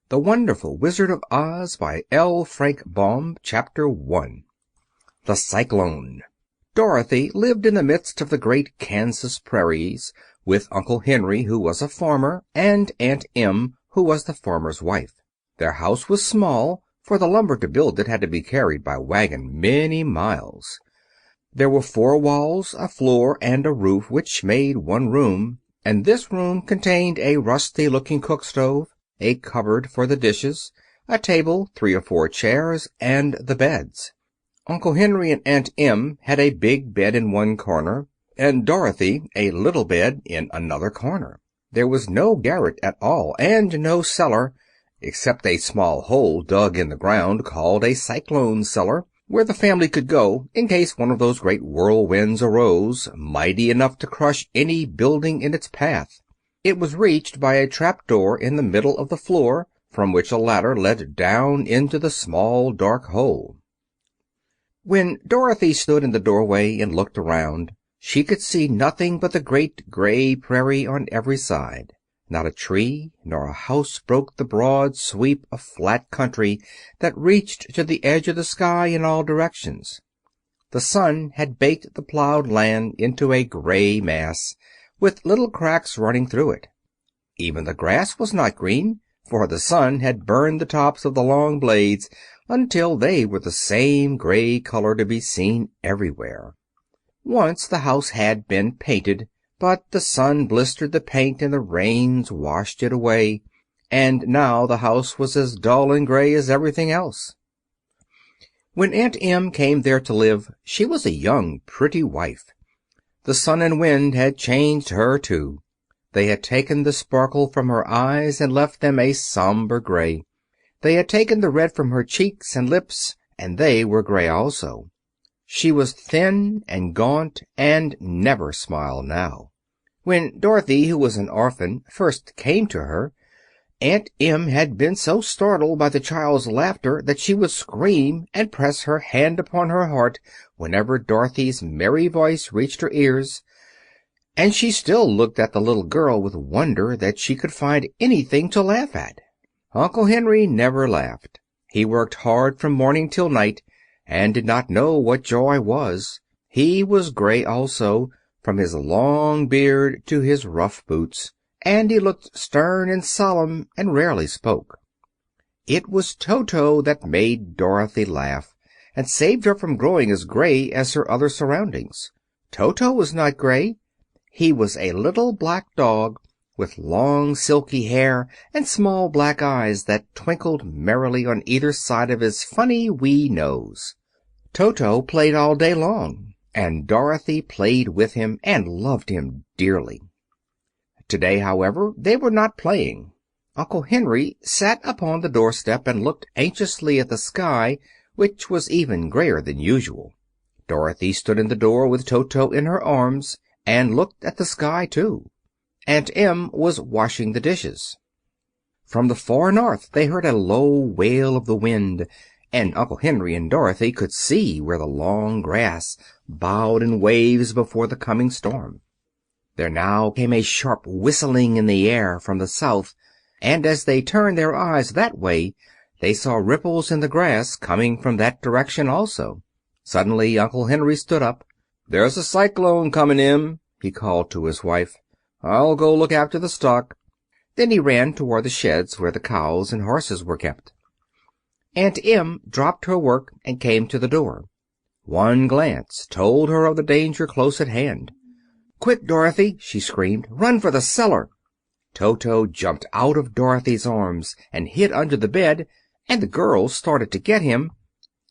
The Wonderful Wizard of Oz by L. Frank Baum. Chapter 1. The Cyclone. Dorothy lived in the midst of the great Kansas prairies, with Uncle Henry, who was a farmer, and Aunt Em, who was the farmer's wife. Their house was small, for the lumber to build it had to be carried by wagon many miles. There were 4 walls, a floor, and a roof, which made one room, and this room contained a rusty-looking cook-stove, a cupboard for the dishes, a table, 3 or 4 chairs, and the beds. Uncle Henry and Aunt Em had a big bed in one corner, and Dorothy a little bed in another corner. There was no garret at all, and no cellar, except a small hole dug in the ground called a cyclone cellar, where the family could go in case one of those great whirlwinds arose, mighty enough to crush any building in its path. It was reached by a trap-door in the middle of the floor, from which a ladder led down into the small dark hole. When Dorothy stood in the doorway and looked around, she could see nothing but the great gray prairie on every side. Not a tree nor a house broke the broad sweep of flat country that reached to the edge of the sky in all directions. The sun had baked the plowed land into a gray mass, with little cracks running through it. Even the grass was not green, for the sun had burned the tops of the long blades until they were the same gray color to be seen everywhere. Once the house had been painted, but the sun blistered the paint and the rains washed it away, and now the house was as dull and gray as everything else. When Aunt Em came there to live, she was a young, pretty wife. The sun and wind had changed her, too. They had taken the sparkle from her eyes and left them a somber gray. They had taken the red from her cheeks and lips, and they were gray also. She was thin and gaunt, and never smiled now. When Dorothy, who was an orphan, first came to her, Aunt Em had been so startled by the child's laughter that she would scream and press her hand upon her heart whenever Dorothy's merry voice reached her ears, and she still looked at the little girl with wonder that she could find anything to laugh at. Uncle Henry never laughed. He worked hard from morning till night, and did not know what joy was. He was gray also, from his long beard to his rough boots, and he looked stern and solemn and rarely spoke. It was Toto that made Dorothy laugh, and saved her from growing as gray as her other surroundings. Toto was not gray. He was a little black dog, with long silky hair and small black eyes that twinkled merrily on either side of his funny wee nose. Toto played all day long, and Dorothy played with him and loved him dearly. Today, however, they were not playing. Uncle Henry sat upon the doorstep and looked anxiously at the sky, which was even grayer than usual. Dorothy stood in the door with Toto in her arms, and looked at the sky too. Aunt Em was washing the dishes. From the far north they heard a low wail of the wind, and Uncle Henry and Dorothy could see where the long grass bowed in waves before the coming storm. There now came a sharp whistling in the air from the south, and as they turned their eyes that way, they saw ripples in the grass coming from that direction also. Suddenly Uncle Henry stood up. "There's a cyclone comin', Em," he called to his wife. "I'll go look after the stock." Then he ran toward the sheds where the cows and horses were kept. Aunt Em dropped her work and came to the door. One glance told her of the danger close at hand. "Quick, Dorothy!" she screamed. "Run for the cellar!" Toto jumped out of Dorothy's arms and hid under the bed, and the girls started to get him.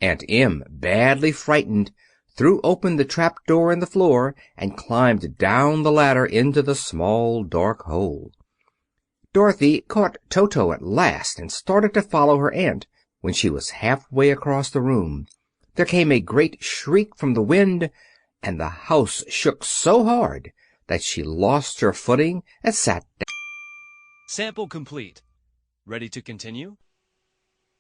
Aunt Em, badly frightened, threw open the trap-door in the floor and climbed down the ladder into the small dark hole. Dorothy caught Toto at last and started to follow her aunt. When she was halfway across the room, there came a great shriek from the wind, and the house shook so hard that she lost her footing and sat down. Sample complete. Ready to continue?